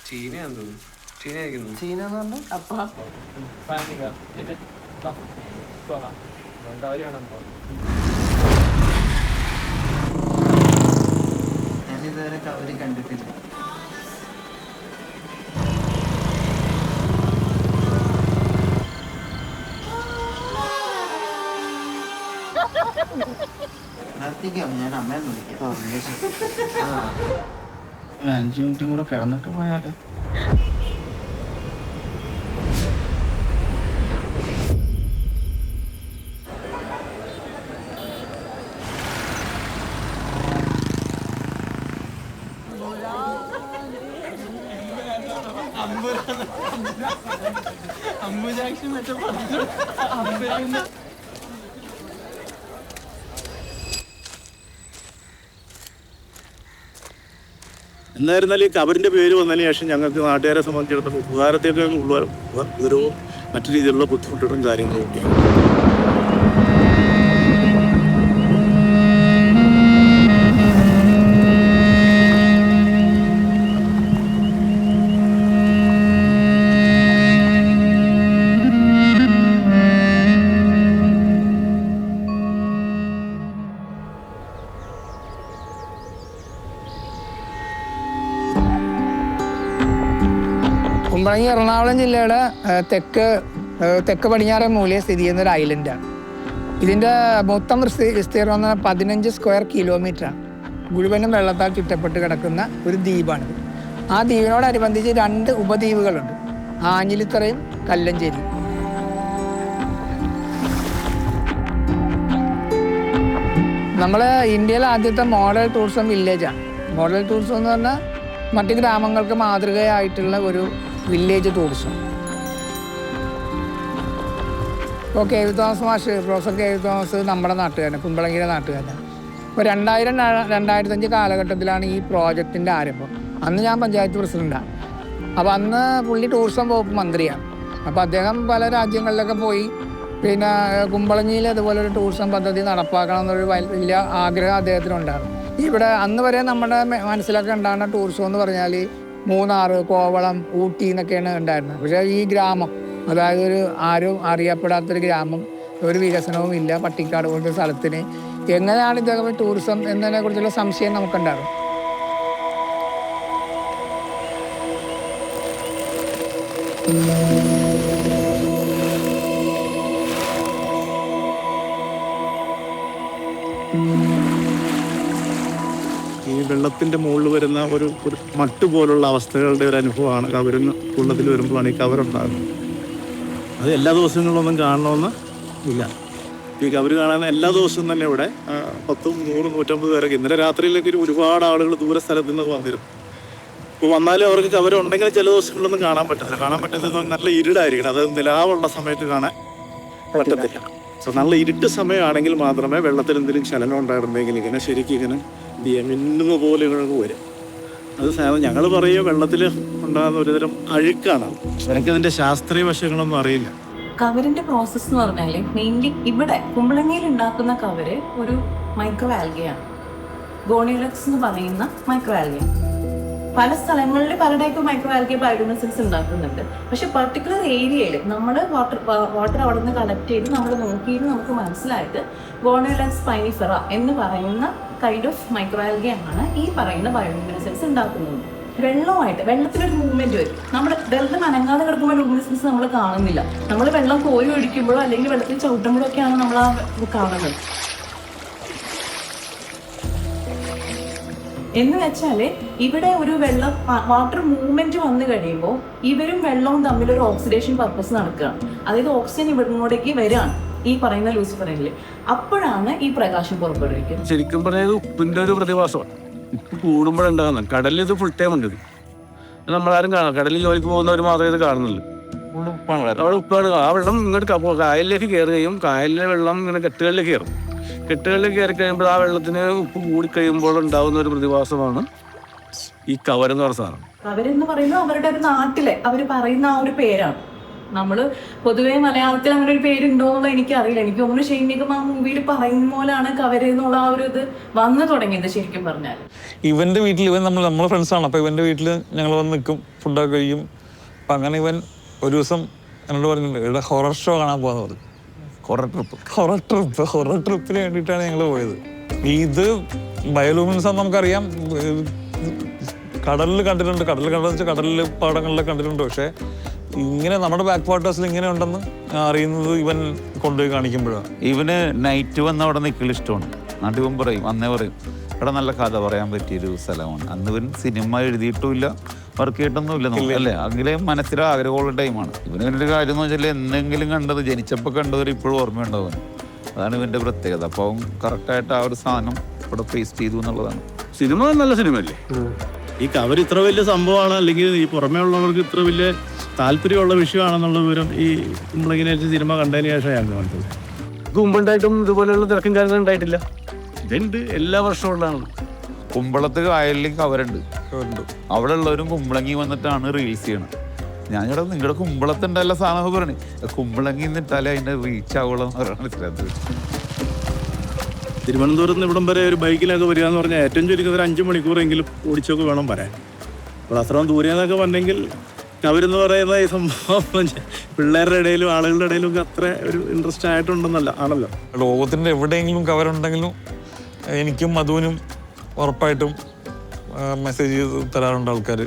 ചീന എന്ന് പറഞ്ഞാൽ അപ്പ ഞാനിതുവരെ കവര് കണ്ടിട്ടില്ല. ഞാൻ അമ്മയെന്ന് വിളിക്കാം. 5 മിനിറ്റും കൂടെ കിടന്നിട്ട് പോയാലോ? അമ്പുജാക്ഷൻ മറ്റേ എന്നായിരുന്നാലും ഈ കബറിൻ്റെ പേര് വന്നതിന് ശേഷം ഞങ്ങൾക്ക് നാട്ടുകാരെ സംബന്ധിച്ചിടത്തോളം ഉപകാരത്തേക്ക് ഉപകാരവും മറ്റു രീതിയിലുള്ള ബുദ്ധിമുട്ടുകളും കാര്യങ്ങളും ഒക്കെയാണ്. കുമ്പളങ്ങി എറണാകുളം ജില്ലയുടെ തെക്ക് പടിഞ്ഞാറേ മൂലയിൽ സ്ഥിതി ചെയ്യുന്ന ഒരു ഐലൻഡാണ്. ഇതിൻ്റെ മൊത്തം വിസ്തീർണം 15 സ്ക്വയർ കിലോമീറ്ററാണ്. മുഴുവനും വെള്ളത്താൽ ചുറ്റപ്പെട്ട് കിടക്കുന്ന ഒരു ദ്വീപാണിത്. ആ ദ്വീപിനോടനുബന്ധിച്ച് 2 ഉപദ്വീപുകളുണ്ട്, ആഞ്ഞിലിത്തറയും കല്ലഞ്ചേരിയും. നമ്മൾ ഇന്ത്യയിലെ ആദ്യത്തെ മോഡൽ ടൂറിസം വില്ലേജാണ്. മോഡൽ ടൂറിസം എന്ന് പറഞ്ഞാൽ മറ്റ് ഗ്രാമങ്ങൾക്ക് മാതൃകയായിട്ടുള്ള ഒരു വില്ലേജ് ടൂറിസം. ഇപ്പോൾ കെ.വി. തോമസ് മാഷ്, പ്രൊഫസർ കെ.വി. തോമസ് നമ്മുടെ നാട്ടുകാരനാണ്, കുമ്പളങ്ങിയുടെ നാട്ടുകാരനാണ്. ഇപ്പോൾ 2000-2005 കാലഘട്ടത്തിലാണ് ഈ പ്രോജക്റ്റിൻ്റെ ആരംഭം. അന്ന് ഞാൻ പഞ്ചായത്ത് പ്രസിഡൻ്റാണ്. അപ്പോൾ അന്ന് പുള്ളി ടൂറിസം വകുപ്പ് മന്ത്രിയാണ്. അപ്പോൾ അദ്ദേഹം പല രാജ്യങ്ങളിലൊക്കെ പോയി പിന്നെ കുമ്പളങ്ങിയിൽ അതുപോലൊരു ടൂറിസം പദ്ധതി നടപ്പാക്കണം എന്നൊരു വലിയ ആഗ്രഹം അദ്ദേഹത്തിനുണ്ടായിരുന്നു. ഇവിടെ അന്ന് വരെ നമ്മുടെ മനസ്സിലൊക്കെ ഉണ്ടാകുന്ന ടൂറിസം എന്ന് പറഞ്ഞാൽ മൂന്നാർ, കോവളം, ഊട്ടി എന്നൊക്കെയാണ് ഉണ്ടായിരുന്നത്. പക്ഷേ ഈ ഗ്രാമം, അതായത് ആരും അറിയപ്പെടാത്തൊരു ഗ്രാമം, ഒരു വികസനവും ഇല്ല, പട്ടിക്കാട് പോലത്തെ സ്ഥലത്തിന് എങ്ങനെയാണ് ഇദ്ദേഹം ടൂറിസം എന്നതിനെ കുറിച്ചുള്ള സംശയം നമുക്കുണ്ടാകും. ഈ വെള്ളത്തിൻ്റെ മുകളിൽ വരുന്ന ഒരു മട്ട് പോലുള്ള അവസ്ഥകളുടെ ഒരു അനുഭവമാണ് കവരിന് വെള്ളത്തിൽ വരുമ്പോഴാണ് ഈ കവറുണ്ടാകുന്നത്. അത് എല്ലാ ദിവസങ്ങളിലൊന്നും കാണണമെന്ന് ഇല്ല. ഈ കവര് കാണാൻ എല്ലാ ദിവസവും തന്നെ ഇവിടെ 10, 100, 150 പേരൊക്കെ. ഇന്നലെ രാത്രിയിലേക്ക് ഒരുപാട് ആളുകൾ ദൂര സ്ഥലത്ത് നിന്ന് വന്നിരുന്നു. ഇപ്പോൾ വന്നാലും അവർക്ക് കവരുണ്ടെങ്കിൽ ചില ദിവസങ്ങളിലൊന്നും കാണാൻ പറ്റില്ല. കാണാൻ പറ്റുന്നത് നല്ല ഇരുടായിരിക്കണം. അത് നിലാവുള്ള സമയത്ത് കാണാൻ പറ്റത്തില്ല. സോ നല്ല ഇരുട്ട് സമയമാണെങ്കിൽ മാത്രമേ വെള്ളത്തിൽ എന്തെങ്കിലും ചലനം ഉണ്ടായിരുന്നെങ്കിൽ ഇങ്ങനെ ശരിക്കും ഇങ്ങനെ മിന്നുന്ന പോലെ വരും. അത് ഞങ്ങൾ പറയുക വെള്ളത്തിൽ ഉണ്ടാകുന്ന ഒരുതരം അഴുക്കാണ്. എനിക്കതിൻ്റെ ശാസ്ത്രീയ വശങ്ങളൊന്നും അറിയില്ല. കവറിന്റെ പ്രോസസ് എന്ന് പറഞ്ഞാൽ മെയിൻലി ഇവിടെ കുമ്പളങ്ങിയിൽ ഉണ്ടാക്കുന്ന കവര് ഒരു മൈക്രോ ആൽഗയാണ്. ഗോണിയോലക്സ് എന്ന് പറയുന്ന മൈക്രോ ആൽഗയാണ്. പല സ്ഥലങ്ങളിൽ പല ടൈപ്പ് മൈക്രോ ആൽഗ ബയോഡൈവേഴ്സിറ്റി ഉണ്ടാക്കുന്നുണ്ട്. പക്ഷെ പർട്ടിക്കുലർ ഏരിയയിൽ നമ്മൾ വാട്ടർ അവിടെ നിന്ന് കളക്ട് ചെയ്ത് നമ്മൾ നോക്കിയിട്ട് നമുക്ക് മനസ്സിലായിട്ട് ഗോണിയോലക്സ് സ്പൈനിഫെറ എന്ന് പറയുന്ന കൈൻഡ് ഓഫ് മൈക്രോ ആൽഗയാണ് ഈ പറയുന്ന ബയോഡൈവേഴ്സിറ്റി ഉണ്ടാക്കുന്നത്. വെള്ളത്തിനൊരു മൂവ്മെന്റ് വരും. നമ്മൾ വെള്ളം അനങ്ങാതെ കിടക്കുമ്പോൾ ലൂമിനസൻസ് നമ്മൾ കാണുന്നില്ല. നമ്മൾ വെള്ളം കോരി ഒഴിക്കുമ്പോഴോ അല്ലെങ്കിൽ വെള്ളത്തിൽ ചവിട്ടുമ്പോഴോ ഒക്കെയാണ് നമ്മൾ ആ കാണുന്നത്. എന്ന് വെച്ചാൽ ഇവിടെ ഒരു വാട്ടർ മൂവ്മെന്റ് വന്നു കഴിയുമ്പോൾ ഇവരും വെള്ളവും തമ്മിൽ ഒരു ഓക്സിഡേഷൻ പർപ്പസ് നടക്കുകയാണ്. അതായത് ഓക്സിജൻ ഇവിടേക്ക് വരികയാണ് ഈ പറയുന്ന ലൂസിഫറിൽ. അപ്പോഴാണ് ഈ പ്രകാശം പുറപ്പെടുവിക്കുന്നത്. ശരിക്കും പറയുന്നത് ഉപ്പിന്റെ ഒരു പ്രതിഭാസമാണ്. ഉപ്പ് കൂടുമ്പോഴുണ്ടാകുന്നത്. കടലിൽ ഇത് ഫുൾ ടൈം ഉണ്ട്. നമ്മളാരും കാണാം. കടലിൽ ജോലിക്ക് പോകുന്നവർ മാത്രമേ ഇത് കാണുന്നുള്ളൂ. അവിടെ ഉപ്പാണ്. ആ വെള്ളം ഇങ്ങോട്ട് കായലിലേക്ക് കയറുകയും കായലിലെ വെള്ളം ഇങ്ങനെ കെട്ടുകളിലേക്ക് കയറും. കെട്ടുകളിലേക്ക് കയറി കഴിയുമ്പോൾ ആ വെള്ളത്തിന് ഉപ്പ് കൂടിക്കഴിയുമ്പോൾ ഉണ്ടാകുന്ന ഒരു പ്രതിഭാസമാണ് ഈ കവരെന്ന് പറഞ്ഞ സാധനം. കവരെന്ന് പറയുന്നത് അവരുടെ ഒരു നാട്ടിലെ അവർ പറയുന്ന ആ ഒരു പേരാണ്. നമ്മള് പൊതുവേ മലയാളത്തിൽ അങ്ങനെ ഒരു പേരുണ്ടോ എന്നുള്ള എനിക്കറിയില്ല. എനിക്ക് തോന്നുന്നു ഷെയ്ൻ നിഗം ആ മൂവിയിൽ പറയുന്ന പോലെയാണ് കവര് എന്നുള്ള ആ ഒരു ഇത് വന്നു തുടങ്ങിയത് ശരിക്കും പറഞ്ഞാൽ. ഇവന്റെ വീട്ടിൽ ഇവൻ നമ്മളെ ഫ്രണ്ട്സാണ്. അപ്പോൾ ഇവന്റെ വീട്ടിൽ ഞങ്ങൾ വന്ന് നിൽക്കും, ഫുഡൊക്കെ കഴിക്കും. അപ്പം അങ്ങനെ ഇവൻ ഒരു ദിവസം എന്നോട് പറഞ്ഞിട്ടുണ്ട്, ഇവിടെ ഹൊറർ ഷോ കാണാൻ പോകുന്നത് പറഞ്ഞു. ഹൊറർ ട്രിപ്പിന് വേണ്ടിയിട്ടാണ് ഞങ്ങൾ പോയത്. ഇത് ബയോലൂമിനസ് നമുക്കറിയാം, കടലിൽ കണ്ടിട്ടുണ്ട്. കടലിൽ പാടങ്ങളിലൊക്കെ കണ്ടിട്ടുണ്ട്. പക്ഷേ ഇങ്ങനെ നമ്മുടെ ബാക്ക് വാട്ടേഴ്സിൽ ഇങ്ങനെ ഉണ്ടെന്ന് അറിയുന്നത് ഇവൻ കൊണ്ടുപോയി കാണിക്കുമ്പോഴാണ്. ഇവന് നൈറ്റ് വന്ന് അവിടെ നിൽക്കൽ ഇഷ്ടമാണ്. നാട്ടിൽ ഇവൻ പറയും, അന്നേ പറയും, ഇവിടെ നല്ല കഥ പറയാൻ പറ്റിയൊരു സ്ഥലമാണ്. അന്ന് ഇവൻ സിനിമ എഴുതിയിട്ടുമില്ല, വർക്ക് ചെയ്തിട്ടൊന്നുമില്ല അല്ലേ. അങ്കിലെ മനസ്സിലെ ആഗ്രഹമുള്ള ടൈമാണ്. ഇവനൊരു കാര്യം എന്ന് വെച്ചാൽ എന്തെങ്കിലും കണ്ടത്, ജനിച്ചപ്പോൾ കണ്ടവർ ഇപ്പോഴും ഓർമ്മയുണ്ടാവും. അതാണ് ഇവൻ്റെ പ്രത്യേകത. അപ്പോൾ അവൻ കറക്റ്റായിട്ട് ആ ഒരു സാധനം ഇവിടെ പേസ്റ്റ് ചെയ്തു എന്നുള്ളതാണ്. സിനിമ നല്ല സിനിമയല്ലേ. ഈ കവർ ഇത്ര വലിയ സംഭവമാണ്, അല്ലെങ്കിൽ ഈ പുറമേ ഉള്ളവർക്ക് ഇത്ര വലിയ താല്പര്യമുള്ള വിഷയമാണെന്നുള്ള വിവരം ഈ കുമ്പളങ്ങിനെ സിനിമ കണ്ടതിന് ശേഷം ഞങ്ങൾക്ക് മനസ്സിലായി. മുമ്പുണ്ടായിട്ടും ഇതുപോലെയുള്ള തിരക്കും കാര്യങ്ങളും ഉണ്ടായിട്ടില്ല. ഇതുണ്ട്, എല്ലാ വർഷവും ഉള്ളതാണ്. കുമ്പളത്ത് കായലിൽ കവറുണ്ട്. അവിടെ ഉള്ളവരും കുമ്പളങ്ങി വന്നിട്ടാണ് റീൽസ് ചെയ്യണം. ഞാൻ ഇവിടെ നിങ്ങളുടെ കുമ്പളത്തുണ്ടല്ല സാധനം പറയണേ, കുമ്പളങ്ങി നിന്നിട്ടാലേ അതിൻ്റെ റീച്ച് ആവുള്ളൂ എന്ന് പറയാൻ മനസ്സിലാത്തത്. തിരുവനന്തപുരത്ത് നിന്ന് ഇവിടം വരെ ഒരു ബൈക്കിലൊക്കെ വരിക എന്ന് പറഞ്ഞാൽ ഏറ്റവും ചുരുക്കം ഒരു 5 മണിക്കൂറെങ്കിലും ഓടിച്ചൊക്കെ വേണം വരാൻ. അപ്പോൾ അത്രയും ദൂരെന്നൊക്കെ വന്നെങ്കിൽ കവരെന്ന് പറയുന്ന ഈ സംഭവം പിള്ളേരുടെ ഇടയിലും ആളുകളുടെ ഇടയിലും ഒക്കെ അത്ര ഒരു ഇൻട്രസ്റ്റ് ആയിട്ടുണ്ടെന്നല്ല ആണല്ലോ. ലോകത്തിൻ്റെ എവിടെയെങ്കിലും കവറുണ്ടെങ്കിലും എനിക്കും മധുവിനും ഉറപ്പായിട്ടും മെസ്സേജ് ചെയ്ത് തരാറുണ്ട് ആൾക്കാർ.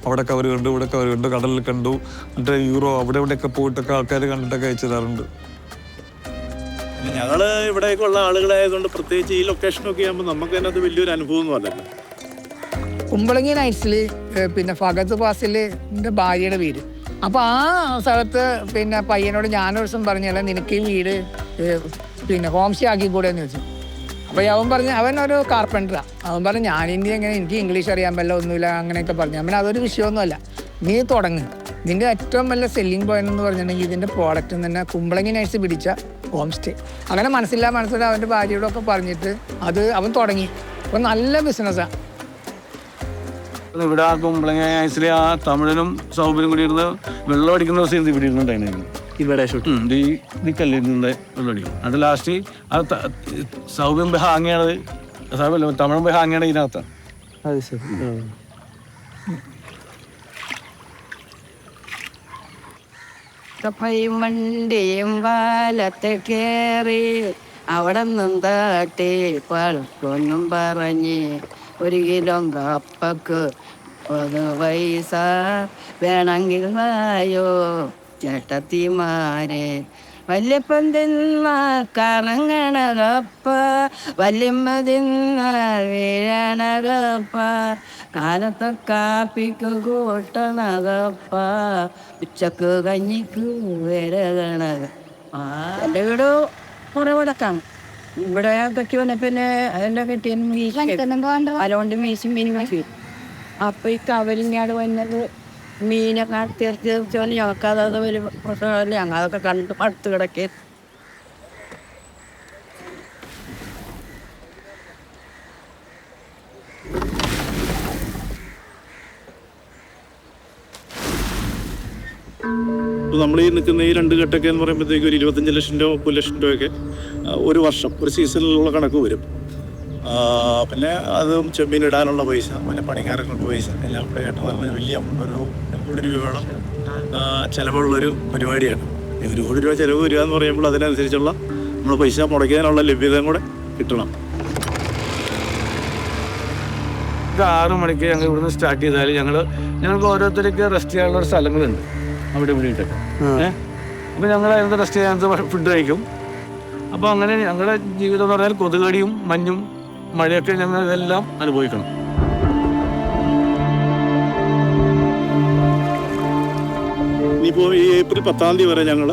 അവിടെ കവർ കണ്ടു, ഇവിടെ കവർ കണ്ടു, കടലിൽ കണ്ടു, മറ്റേ യൂറോ അവിടെ ഇവിടെയൊക്കെ പോയിട്ടൊക്കെ ആൾക്കാർ കണ്ടിട്ടൊക്കെ അയച്ചു തരാറുണ്ട്. ഞങ്ങൾ ഇവിടെയൊക്കെ ഉള്ള ആളുകളായതുകൊണ്ട് പ്രത്യേകിച്ച് ഈ ലൊക്കേഷനൊക്കെ ആകുമ്പോൾ നമുക്ക് തന്നെ അത് വലിയൊരു അനുഭവം ഒന്നും അല്ലല്ലോ. കുമ്പളങ്ങി നൈറ്റ്സിൽ പിന്നെ ഫഗത്ത് ഫാസിൽ എൻ്റെ ഭാര്യയുടെ വീട്. അപ്പോൾ ആ സ്ഥലത്ത് പിന്നെ പയ്യനോട് ഞാനൊരു ദിവസം പറഞ്ഞല്ല, നിനക്ക് ഈ വീട് പിന്നെ ഹോം സ്റ്റേ ആക്കിക്കൂടെ എന്ന് ചോദിച്ചു. അപ്പോൾ അവൻ പറഞ്ഞു, അവനൊരു കാർപ്പൻറ്ററാണ്. അവൻ പറഞ്ഞു, ഞാനിൻ്റെ എങ്ങനെ, എനിക്ക് ഇംഗ്ലീഷ് അറിയാൻ പറ്റില്ല, ഒന്നുമില്ല അങ്ങനെയൊക്കെ പറഞ്ഞു. അവൻ അതൊരു വിഷയമൊന്നുമല്ല, നീ തുടങ്ങ്. നിൻ്റെ ഏറ്റവും വലിയ സെല്ലിംഗ് പോയിന്റ് എന്ന് പറഞ്ഞിട്ടുണ്ടെങ്കിൽ ഇതിൻ്റെ പ്രോഡക്റ്റ് തന്നെ കുമ്പളങ്ങി നൈറ്റ്സ് പിടിച്ച ഹോം സ്റ്റേ. അങ്ങനെ മനസ്സിലാ അവൻ്റെ ഭാര്യയോടൊക്കെ പറഞ്ഞിട്ട് അത് അവൻ തുടങ്ങി. അപ്പോൾ നല്ല ബിസിനസ്സാണ്. ഇവിടെ ആ കുമ്പളങ്ങ ഐസിലെ ആ തമിഴനും സൗബിനും കൂടി ഇരുന്ന് വെള്ളം അടിക്കുന്ന ദിവസം ഇവിടെ ഇരുന്നുണ്ടായിരുന്നു. ഇവിടെ ഈ കല്ലിരുന്നുണ്ട് വെള്ളം അടിക്കും. അത് ലാസ്റ്റ് ആ സൗബിൻ പോയി ഹാങ്ങിയാണത്, സൗബല്ല തമിഴൻ പോയി ഹാങ്ങിയാണ് ഇതിനകത്താണ്. അത് ശരി. വണ്ടിയും വാലത്തെ കയറി അവിടെ നിന്നാട്ടെ പഴക്കൊന്നും പറഞ്ഞ് 1 കിലോ കപ്പക്ക് 1 പൈസ വേണമെങ്കിൽ വായോ ചേട്ടത്തിമാരെ. വല്യപ്പൻ തിന്ന കറങ്ങണ കപ്പ, വല്യമ്മ തിന്ന വീഴണ കപ്പ, കാലത്തെ കാപ്പിക്ക് കൂട്ടണ കപ്പ, ഉച്ചക്ക് കഞ്ഞിക്ക് വരകണ. എൻ്റെ വീട് കുറേ വിളക്കാണ്. ഇവിടെ കെട്ടി വന്ന പിന്നെ അതിൻ്റെ കെട്ടിയും അതുകൊണ്ട് മീശും മീനും കെട്ടി. അപ്പോൾ ഈ കവലിങ്ങാട് വന്നത് മീനൊക്കെ തീർച്ചയായും ഞങ്ങൾക്കത് ഒരു പ്രശ്നമല്ല. ഞങ്ങൾ അതൊക്കെ കണ്ട് അടുത്ത് കിടക്കേ. നമ്മൾ ഈ നിൽക്കുന്ന ഈ 2 ഘട്ടമൊക്കെ എന്ന് പറയുമ്പോഴത്തേക്ക് ഒരു 25 ലക്ഷം രൂപ 30 ലക്ഷം രൂപയൊക്കെ ഒരു വർഷം ഒരു സീസണിലുള്ള കണക്ക് വരും. പിന്നെ അതും ചെമ്മീനിടാനുള്ള പൈസ, പിന്നെ പണിക്കാരങ്ങൾക്ക് പൈസ എല്ലാം കൂടെ ആയിട്ട് പറഞ്ഞ വലിയ ഒരു 1 കോടി രൂപയോളം ചിലവുള്ളൊരു പരിപാടിയാണ്. 1 കോടി രൂപ ചിലവ് വരിക എന്ന് പറയുമ്പോൾ അതിനനുസരിച്ചുള്ള നമ്മൾ പൈസ മുടക്കിയതിനുള്ള ലഭ്യതയും കൂടെ കിട്ടണം. 6 മണിക്ക് ഞങ്ങൾ ഇവിടുന്ന് സ്റ്റാർട്ട് ചെയ്താൽ ഞങ്ങൾക്ക് ഓരോരുത്തർക്ക് റെസ്റ്റ് ചെയ്യാനുള്ള സ്ഥലങ്ങളുണ്ട് അവിടെ ഇവിടെ ഇട്ടൊക്കെ. അപ്പോൾ ഞങ്ങൾ അതിനകത്ത് റെസ്റ്റ് ചെയ്യാൻ ഫുഡ് കഴിക്കും. അപ്പോൾ അങ്ങനെ ഞങ്ങളുടെ ജീവിതം എന്ന് പറഞ്ഞാൽ കൊതുകടിയും മഞ്ഞും മഴയൊക്കെ ഞങ്ങൾ ഇതെല്ലാം അനുഭവിക്കണം. ഇനിയിപ്പോൾ ഈ ഏപ്രിൽ 10-ാം തീയതി വരെ ഞങ്ങൾ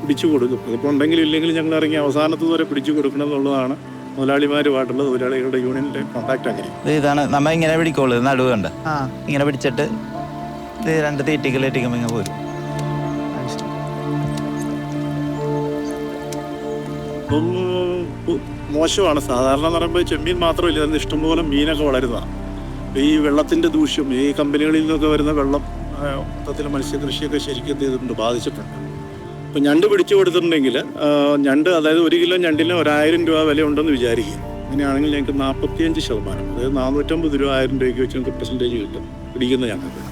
പിടിച്ചു കൊടുക്കും. അതിപ്പോൾ ഉണ്ടെങ്കിലും ഇല്ലെങ്കിലും ഞങ്ങൾ ഇറങ്ങി അവസാനത്ത് വരെ പിടിച്ചു കൊടുക്കണം എന്നുള്ളതാണ് മുതലാളിമാരുമായിട്ടുള്ള തൊഴിലാളികളുടെ യൂണിയൻ്റെ കോൺടാക്ട്. അങ്ങനെ ഇതാണ് നമ്മൾ ഇങ്ങനെ പിടിക്കുള്ളൂ, നടുവ് കണ്ട ഇങ്ങനെ പിടിച്ചിട്ട് 2 തീറ്റിക്കലേറ്റിക്കുമ്പോൾ ഇങ്ങനെ പോരും. അപ്പം മോശമാണ്. സാധാരണ എന്ന് പറയുമ്പോൾ ചെമ്മീൻ മാത്രമല്ല, അതിന് ഇഷ്ടംപോലെ മീനൊക്കെ വളരുന്നതാണ്. ഈ വെള്ളത്തിൻ്റെ ദൂഷ്യം, ഈ കമ്പനികളിൽ നിന്നൊക്കെ വരുന്ന വെള്ളം മൊത്തത്തിൽ മത്സ്യകൃഷിയൊക്കെ ശരിക്കും എന്ത് ചെയ്തിട്ടുണ്ട്, ബാധിച്ചിട്ടുണ്ട്. ഇപ്പം ഞണ്ട് പിടിച്ചു കൊടുത്തിട്ടുണ്ടെങ്കിൽ ഞണ്ട്, അതായത് 1 കിലോ ഞണ്ടിന് 1000 രൂപ വില ഉണ്ടെന്ന് വിചാരിക്കുക. അങ്ങനെയാണെങ്കിൽ ഞങ്ങൾക്ക് 45%, അതായത് 450 രൂപ 1000 രൂപയ്ക്ക് വെച്ച് നമുക്ക് പെർസെൻറ്റേജ് കിട്ടും പിടിക്കുന്ന ഞങ്ങൾക്ക്.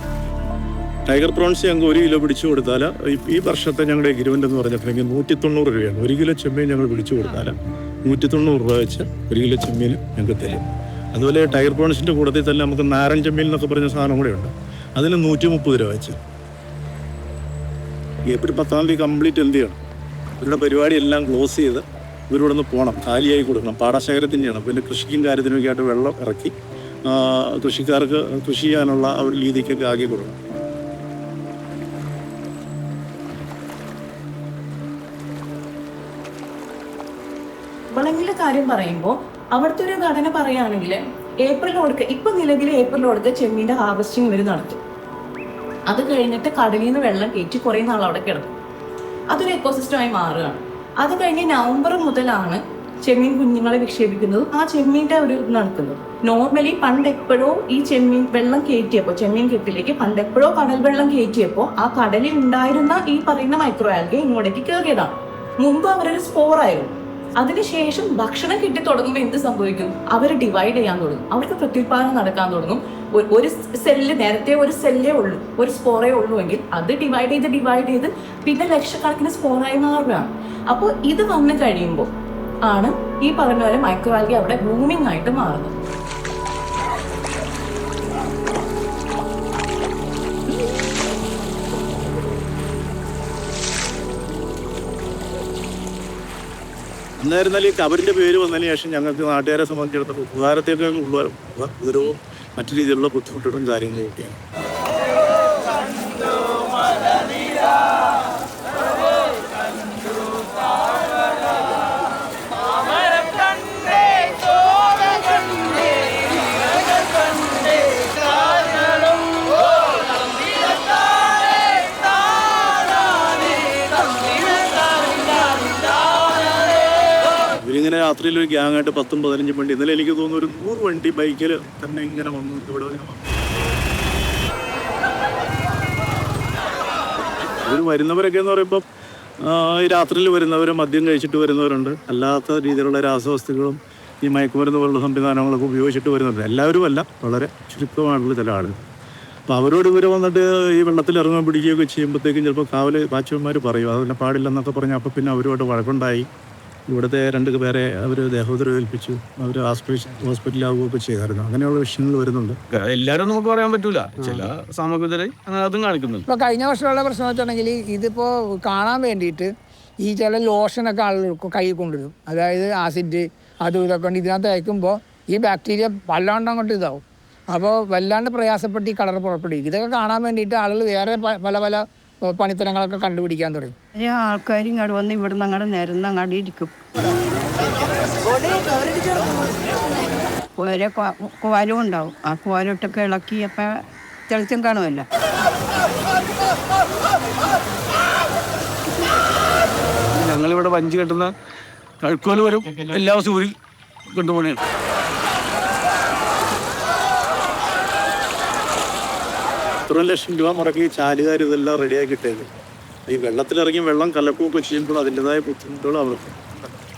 ടൈഗർ പ്രോൺസ് ഞങ്ങൾക്ക് 1 കിലോ പിടിച്ചു കൊടുത്താൽ ഈ വർഷത്തെ ഞങ്ങളുടെ എഗ്രിമെൻ്റ് എന്ന് പറഞ്ഞിട്ടുണ്ടെങ്കിൽ 190 രൂപയാണ്. 1 കിലോ ചെമ്മീൻ ഞങ്ങൾ പിടിച്ചു കൊടുത്താൽ 190 രൂപ വെച്ച് 1 കിലോ ചെമ്മീൻ ഞങ്ങൾക്ക് തരും. അതുപോലെ ടൈഗർ പ്രോൺസിൻ്റെ കൂട്ടത്തിൽ തന്നെ നമുക്ക് നാരൻ ചെമ്മീൻ എന്നൊക്കെ പറഞ്ഞ സാധനം കൂടെ ഉണ്ട്, അതിന് 130 രൂപ വെച്ച്. ഏപ്രിൽ 10-ാം തീയതി കംപ്ലീറ്റ് എന്ത് ചെയ്യണം, ഇവരുടെ പരിപാടി എല്ലാം ക്ലോസ് ചെയ്ത് ഇവരിവിടെ നിന്ന് പോകണം, കാലിയായി കൊടുക്കണം, പാടശേഖരത്തിന് ചെയ്യണം. പിന്നെ കൃഷിക്കും കാര്യത്തിനൊക്കെ ആയിട്ട് വെള്ളം ഇറക്കി കൃഷിക്കാർക്ക് കൃഷി ചെയ്യാനുള്ള ആ ഒരു രീതിക്കൊക്കെ ആക്കി കൊടുക്കണം. കുമ്പളങ്ങിയിലെ കാര്യം പറയുമ്പോൾ അവിടുത്തെ ഒരു ഘടന പറയുകയാണെങ്കിൽ ഇപ്പൊ നിലവിൽ ഏപ്രിലോടൊക്കെ ചെമ്മീൻ്റെ ഹാർവസ്റ്റിംഗ് ഇവർ നടത്തും. അത് കഴിഞ്ഞിട്ട് കടലിൽ നിന്ന് വെള്ളം കയറ്റി കുറേ നാൾ അവിടെ കിടക്കും. അതൊരു എക്കോസിസ്റ്റമായി മാറുകയാണ്. അത് കഴിഞ്ഞ് നവംബർ മുതലാണ് ചെമ്മീൻ കുഞ്ഞുങ്ങളെ വിക്ഷേപിക്കുന്നത്. ആ ചെമ്മീൻ്റെ ഒരു നടക്കുന്നത് നോർമലി പണ്ടെപ്പോഴോ ഈ ചെമ്മീൻ വെള്ളം കയറ്റിയപ്പോൾ, ചെമ്മീൻ കെട്ടിലേക്ക് പണ്ടെപ്പോഴോ കടൽ വെള്ളം കയറ്റിയപ്പോൾ ആ കടലിൽ ഉണ്ടായിരുന്ന ഈ പറയുന്ന മൈക്രോ ആൽഗെ ഇങ്ങോട്ടേക്ക് കയറിയതാണ്. മുമ്പ് അവരൊരു സ്പോറായിരുന്നു. അതിനുശേഷം ഭക്ഷണം കിട്ടി തുടങ്ങുമ്പോൾ എന്ത് സംഭവിക്കും, അവർ ഡിവൈഡ് ചെയ്യാൻ തുടങ്ങും, അവർക്ക് പ്രത്യുൽപാദനം നടക്കാൻ തുടങ്ങും. ഒരു സെല്ല്, നേരത്തെ ഒരു സെല്ലേ ഉള്ളൂ, ഒരു സ്പോറേ ഉള്ളൂ എങ്കിൽ അത് ഡിവൈഡ് ചെയ്ത് പിന്നെ ലക്ഷക്കണക്കിന് സ്പോറായി മാറുകയാണ്. അപ്പോൾ ഇത് വന്നു കഴിയുമ്പോൾ ആണ് ഈ പറഞ്ഞ പോലെ മൈക്രോ ആൽഗെ അവിടെ ബൂമിംഗ് ആയിട്ട് മാറുന്നത്. എന്നായിരുന്നാലും ഈ കബറിൻ്റെ പേര് വന്നതിന് ശേഷം ഞങ്ങൾക്ക് നാട്ടുകാരെ സംബന്ധിച്ചിടത്തോളം ഉപകാരത്തേക്ക് ഉപദ്രവവും മറ്റു രീതിയിലുള്ള ബുദ്ധിമുട്ടുകളും കാര്യങ്ങളും ഒക്കെയാണ്. ഇവരിങ്ങനെ രാത്രിയിൽ ഒരു ഗ്യാങ്ങായിട്ട് 10-15 വണ്ടി, ഇന്നലെ എനിക്ക് തോന്നുന്നു ഒരു 100 വണ്ടി ബൈക്കിൽ തന്നെ ഇങ്ങനെ വന്നു ഇവിടെ. ഇവർ വരുന്നവരൊക്കെ എന്ന് പറയുമ്പോൾ ഈ രാത്രിയിൽ വരുന്നവർ, മദ്യം കഴിച്ചിട്ട് വരുന്നവരുണ്ട്, അല്ലാത്ത രീതിയിലുള്ള രാസവസ്തുക്കളും ഈ മയക്കുമരുന്ന് പോലുള്ള സംവിധാനങ്ങളൊക്കെ ഉപയോഗിച്ചിട്ട് വരുന്നുണ്ട്. എല്ലാവരും അല്ല, വളരെ ചുരുക്കമായിട്ടുള്ള ചില ആളുകൾ. അപ്പോൾ അവരോട് ഇവർ വന്നിട്ട് ഈ വെള്ളത്തിൽ ഇറങ്ങാൻ പിടിക്കുകയൊക്കെ ചെയ്യുമ്പോഴത്തേക്കും ചിലപ്പോൾ കാവൽ വാച്ച്മാന്മാർ പറയും അതിനെ പാടില്ലെന്നൊക്കെ പറഞ്ഞ് അപ്പോൾ പിന്നെ അവരുമായിട്ട് വഴക്കുണ്ടായി. ഇവിടുത്തെ 2 പേരെ അവർ ദേഹോദരം ഏൽപ്പിച്ചു, അവർ ഹോസ്പിറ്റലാവുകയൊക്കെ ചെയ്തായിരുന്നു. അങ്ങനെയുള്ള വിഷയങ്ങൾ വരുന്നുണ്ട്. എല്ലാവരും നമുക്ക് പറയാൻ പറ്റൂല, ചില സാമൂഹികതരെ അങ്ങനെ അതും കാണിക്കുന്നുണ്ട്. ഇപ്പോൾ കഴിഞ്ഞ വർഷമുള്ള പ്രശ്നം വെച്ചിട്ടുണ്ടെങ്കിൽ ഇതിപ്പോൾ കാണാൻ വേണ്ടിയിട്ട് ഈ ചില ലോഷനൊക്കെ ആളുകൾക്ക് കൈ കൊണ്ടുവരും, അതായത് ആസിഡ് അതും ഇതൊക്കെ ഉണ്ട്. ഇതിനകത്ത് അയക്കുമ്പോൾ ഈ ബാക്ടീരിയ വല്ലാണ്ട് അങ്ങോട്ട് ഇതാവും. അപ്പോൾ വല്ലാണ്ട് പ്രയാസപ്പെട്ട് ഈ കളർ പുറപ്പെടുവിക്കും. ഇതൊക്കെ കാണാൻ വേണ്ടിയിട്ട് ആളുകൾ വേറെ പല പണിത്തരങ്ങളൊക്കെ കണ്ടുപിടിക്കാൻ തുടങ്ങി. ആൾക്കാർ ഇങ്ങോട്ട് വന്ന് ഇവിടുന്ന് അങ്ങോട്ട് നിരന്ന് അങ്ങോട്ട് ഇരിക്കും. ഓരോ കോലും ഉണ്ടാവും, ആ കോലിട്ടൊക്കെ ഇളക്കി അപ്പം തെളിച്ചം കാണുമല്ലോ. ഞങ്ങളിവിടെ വഞ്ചി കെട്ടുന്ന കഴുക്കോല് വരും, എല്ലാ ദിവസവും ഊരിൽ കൊണ്ടുപോകണേ. എത്ര ലക്ഷം രൂപ മുടക്കി ചാലുകാർ ഇതെല്ലാം റെഡിയാക്കി ഇട്ടേക്കും. ഈ വെള്ളത്തിലിറങ്ങി വെള്ളം കലക്കുകയൊക്കെ ചെയ്യുമ്പോൾ അതിൻ്റെതായ ബുദ്ധിമുട്ടുകൾ അവർക്ക്.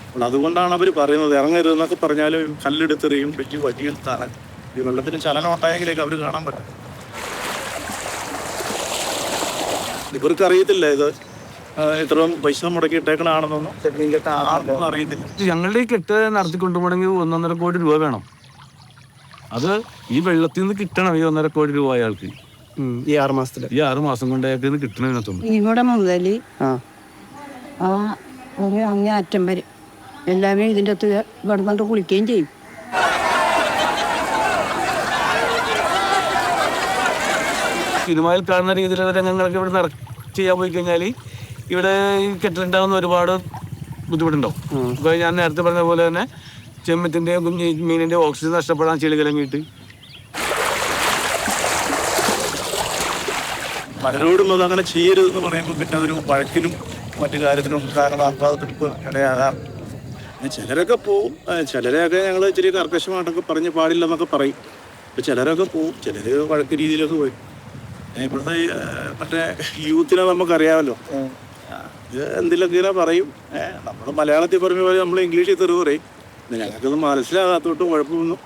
അപ്പോൾ അതുകൊണ്ടാണ് അവർ പറയുന്നത് ഇറങ്ങരുതെന്നൊക്കെ പറഞ്ഞാലും കല്ലെടുത്തെറിയും, വലിയ വടിയെടുത്താണ്. ഈ വെള്ളത്തിന് ചലനം ഉണ്ടായെങ്കിലേക്ക് അവർ കാണാൻ പറ്റും. ഇവർക്കറിയത്തില്ല ഇത് ഇത്രയും പൈസ മുടക്കി ഇട്ടേക്കണാണെന്നൊന്നും അറിയത്തില്ല. ഞങ്ങളുടെ ഈ കെട്ട് നടത്തിക്കൊണ്ടുപോകണമെങ്കിൽ 1.5 കോടി രൂപ വേണം. അത് ഈ വെള്ളത്തിൽ നിന്ന് കിട്ടണം, ഈ 1.5 കോടി രൂപ അയാൾക്ക് ഈ 6 മാസത്തിൽ, ഈ 6 മാസം കൊണ്ട് അയാൾക്ക് ഇത് കിട്ടണതിനകത്തുണ്ട്. ഇവിടെ മുതൽ ആ ഒരു അങ്ങേ അറ്റം വരെ എല്ലാവരും ഇതിൻ്റെ അകത്ത് കിടന്നിട്ട് കുളിക്കുകയും ചെയ്യും. സിനിമയിൽ കാണുന്ന രീതിയിലുള്ള രംഗങ്ങളൊക്കെ ഇവിടെ ചെയ്യാൻ പോയി കഴിഞ്ഞാൽ ഇവിടെ ഈ കെട്ടിലുണ്ടാകുന്ന ഒരുപാട് ബുദ്ധിമുട്ടുണ്ടാവും. ഇപ്പോൾ ഞാൻ നേരത്തെ പറഞ്ഞ പോലെ തന്നെ ചെമ്മത്തിൻ്റെയും മീനിൻ്റെയും ഓക്സിജൻ നഷ്ടപ്പെടാൻ ചെളി കലങ്ങിയിട്ട് പലരോടും അങ്ങനെ ചെയ്യരുതെന്ന് പറയുമ്പോൾ പിന്നെ അതൊരു വഴക്കിനും മറ്റു കാര്യത്തിനും കാരണമാകാതിരിപ്പ് ഇടയാകാം. ചിലരൊക്കെ പോവും, ചിലരെയൊക്കെ ഞങ്ങൾ ഇച്ചിരി കർക്കശമായിട്ടൊക്കെ പറഞ്ഞ് പാടില്ലെന്നൊക്കെ പറയും. അപ്പോൾ ചിലരൊക്കെ പോവും, ചിലർ വഴക്ക് രീതിയിലൊക്കെ പോയി. ഇപ്പോഴത്തെ മറ്റേ യൂത്തിനെ നമുക്കറിയാമല്ലോ. ഇത് എന്തെങ്കിലുമൊക്കെ ഇങ്ങനെ പറയും. നമ്മൾ മലയാളത്തിൽ പറഞ്ഞ പോലെ നമ്മൾ ഇംഗ്ലീഷിൽ തെറി പറയും. ഞങ്ങൾക്കൊന്നും മനസ്സിലാകാത്തോട്ട് കുഴപ്പമൊന്നും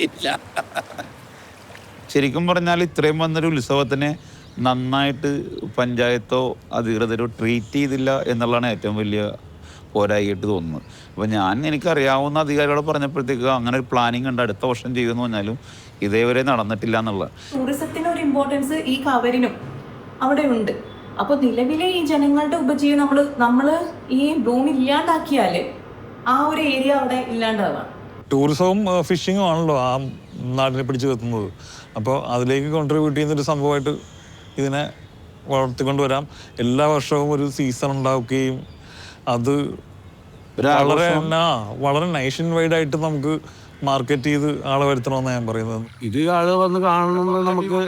ഇല്ല. ശരിക്കും പറഞ്ഞാൽ ഇത്രയും വന്നൊരു ഉത്സവത്തിനെ നന്നായിട്ട് പഞ്ചായത്തോ അധികൃതരോ ട്രീറ്റ് ചെയ്തില്ല എന്നുള്ളതാണ് ഏറ്റവും വലിയ പോരായിട്ട് തോന്നുന്നത്. അപ്പോൾ എനിക്കറിയാവുന്ന അധികാരികളോട് പറഞ്ഞപ്പോഴത്തേക്ക് അങ്ങനെ ഒരു പ്ലാനിങ് ഉണ്ട്, അടുത്ത വർഷം ചെയ്യുമെന്ന് പറഞ്ഞാലും ഇതേവരെ നടന്നിട്ടില്ല എന്നുള്ളത്. ടൂറിസത്തിന് ഒരു ഇമ്പോർട്ടൻസ് ഈ കവരിനും അവിടെ ഉണ്ട്. അപ്പോൾ നിലവിലെ ഈ ജനങ്ങളുടെ ഉപജീവനം നമ്മൾ ഈ ഭൂമി ഇല്ലാണ്ടാക്കിയാൽ ആ ഒരു ഏരിയ അവിടെ ഇല്ലാണ്ടാവാം. ടൂറിസവും ഫിഷിങ്ങും ആണല്ലോ ആ നാടിനെ പിടിച്ചു നിർത്തുന്നത്. അപ്പോൾ അതിലേക്ക് കോൺട്രിബ്യൂട്ട് ചെയ്യുന്നൊരു സംഭവമായിട്ട് ഇതിനെ വളർത്തിക്കൊണ്ടുവരാം. എല്ലാ വർഷവും ഒരു സീസൺ ഉണ്ടാവുകയും അത് വളരെ നേഷൻ വൈഡ് ആയിട്ട് നമുക്ക് മാർക്കറ്റ് ചെയ്ത് ആളെ വരുത്തണമെന്ന് ഞാൻ പറയുന്നത്. ഇത് ആള് വന്ന് കാണണമെന്ന് നമുക്ക്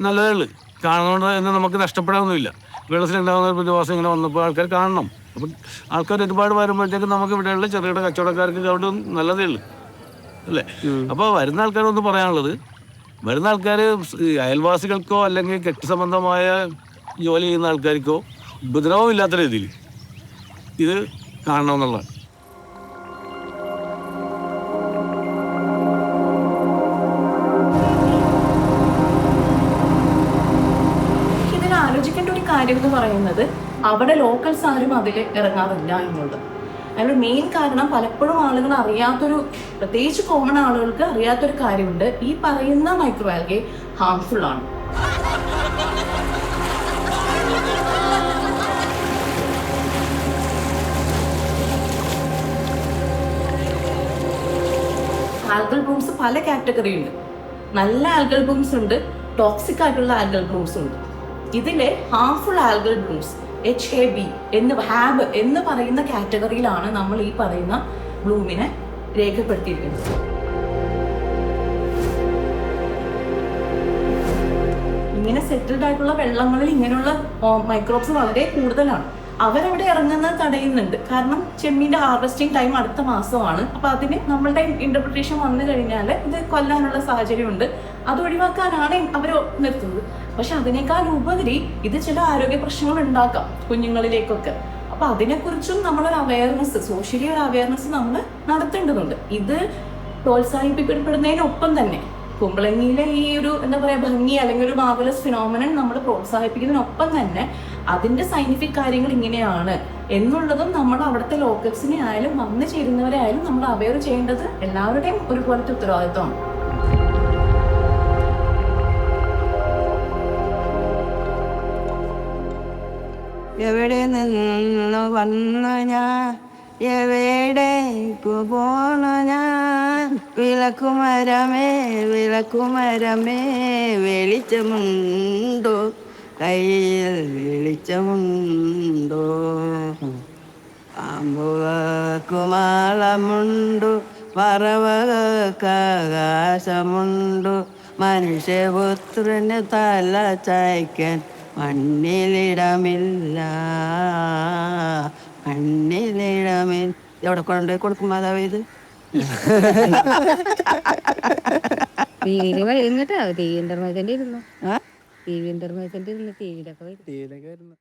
നല്ലതേ ഉള്ളു. കാണുന്നതുകൊണ്ട് തന്നെ നമുക്ക് നഷ്ടപ്പെടാനൊന്നുമില്ല. വെള്ളത്തിലുണ്ടാകുന്ന പ്രതിഭാസം ഇങ്ങനെ വന്നപ്പോൾ ആൾക്കാർ കാണണം. അപ്പം ആൾക്കാർ ഒരുപാട് വരുമ്പോഴത്തേക്കും നമുക്ക് ഇവിടെയുള്ള ചെറുകിട കച്ചവടക്കാർക്ക് അവിടെ നല്ലതേ ഉള്ളു അല്ലേ. അപ്പോൾ വരുന്ന ആൾക്കാരൊന്ന് പറയാനുള്ളത്, വരുന്ന ആൾക്കാർ അയൽവാസികൾക്കോ അല്ലെങ്കിൽ കെട്ട് സംബന്ധമായ ജോലി ചെയ്യുന്ന ആൾക്കാർക്കോ ഉപദ്രവം ഇല്ലാത്ത രീതിയിൽ ഇത് കാണണമെന്നുള്ളതാണ്. ഇതിൽ ആലോചിക്കേണ്ട ഒരു കാര്യം എന്ന് പറയുന്നത് അവിടെ ലോക്കൽസ് ആരും അതിൽ ഇറങ്ങാറില്ല എന്നുള്ളത്. അതിൻ്റെ മെയിൻ കാരണം പലപ്പോഴും ആളുകൾ അറിയാത്തൊരു, പ്രത്യേകിച്ച് കോമൺ ആളുകൾക്ക് അറിയാത്തൊരു കാര്യമുണ്ട്. ഈ പറയുന്ന മൈക്രോ ആൽഗെ ഹാർംഫുൾ ആണ്. ആൽഗൽ ബ്ലൂംസ് പല കാറ്റഗറി ഉണ്ട്. നല്ല ആൽഗൽ ബ്ലൂംസ് ഉണ്ട്, ടോക്സിക് ആയിട്ടുള്ള ആൽഗൽ ബ്ലൂംസ് ഉണ്ട്. ഇതിലെ ഹാർംഫുൾ ആൽഗൽ ബ്ലൂംസ് HAB ഹാബ് എന്ന് പറയുന്ന കാറ്റഗറിയിലാണ് നമ്മൾ ഈ പറയുന്ന ബ്ലൂമിനെ രേഖപ്പെടുത്തിയിരിക്കുന്നത്. ഇങ്ങനെ സെറ്റിൽഡ് ആയിട്ടുള്ള വെള്ളങ്ങളിൽ ഇങ്ങനെയുള്ള മൈക്രോബ്സ് വളരെ കൂടുതലാണ്. അവരവിടെ ഇറങ്ങുന്നത് തടയുന്നുണ്ട്. കാരണം ചെമ്മീൻ്റെ ഹാർവെസ്റ്റിംഗ് ടൈം അടുത്ത മാസമാണ്. അപ്പോൾ അതിന് നമ്മളുടെ ഇൻ്റർപ്രിട്ടേഷൻ വന്നു കഴിഞ്ഞാൽ ഇത് കൊല്ലാനുള്ള സാഹചര്യമുണ്ട്. അത് ഒഴിവാക്കാനാണ് അവർ നിർത്തുന്നത്. പക്ഷെ അതിനേക്കാൾ ഉപരി ഇത് ചില ആരോഗ്യ പ്രശ്നങ്ങൾ ഉണ്ടാക്കാം കുഞ്ഞുങ്ങളിലേക്കൊക്കെ. അപ്പോൾ അതിനെക്കുറിച്ചും നമ്മളൊരു അവയർനെസ്, സോഷ്യലി ഒരു അവയർനെസ് നമ്മൾ നടത്തേണ്ടതുണ്ട്. ഇത് പ്രോത്സാഹിപ്പിക്കപ്പെടുന്നതിനൊപ്പം തന്നെ കുമ്പളങ്ങിയിലെ ഈ ഒരു ഭംഗി അല്ലെങ്കിൽ ഒരു മാർവലസ് ഫിനോമിനൻ നമ്മൾ പ്രോത്സാഹിപ്പിക്കുന്നതിനൊപ്പം തന്നെ അതിൻ്റെ സയന്റിഫിക് കാര്യങ്ങൾ ഇങ്ങനെയാണ് എന്നുള്ളതും നമ്മൾ അവിടുത്തെ ലോക്കൽസിനെ ആയാലും വന്നു ചേരുന്നവരെ ആയാലും നമ്മൾ അവെയർ ചെയ്യേണ്ടത് എല്ലാവരുടെയും ഒരുപോലത്തെ ഉത്തരവാദിത്വമാണ്. എവിടെ നിന്ന് വന്നു ഞാൻ, എവിടേക്കു പോണു ഞാൻ, വിളക്കുമരമേ വിളക്കുമരമേ വെളിച്ചമുണ്ടോ, കയ്യിൽ വെളിച്ചമുണ്ടോ, പാമ്പുകൾക്കുമാളമുണ്ടു, പറവകൾക്കാകാശമുണ്ടു, മനുഷ്യപുത്രന് തല ചായ്ക്കാൻ മണ്ണിലിടമില്ല, മണ്ണിലിടമില്ല. എവിടെ കൊണ്ടുപോയി കൊടുക്കും മാതാവ് ഇത്? ഇരുന്നിട്ടാ ടി വി ഇന്റർമേറ്റന്റ് ഇരുന്നു, ടി വി ഇന്റർമേറ്റന്റ് ഇരുന്നു, ടിവിയിലൊക്കെ വരുന്നു.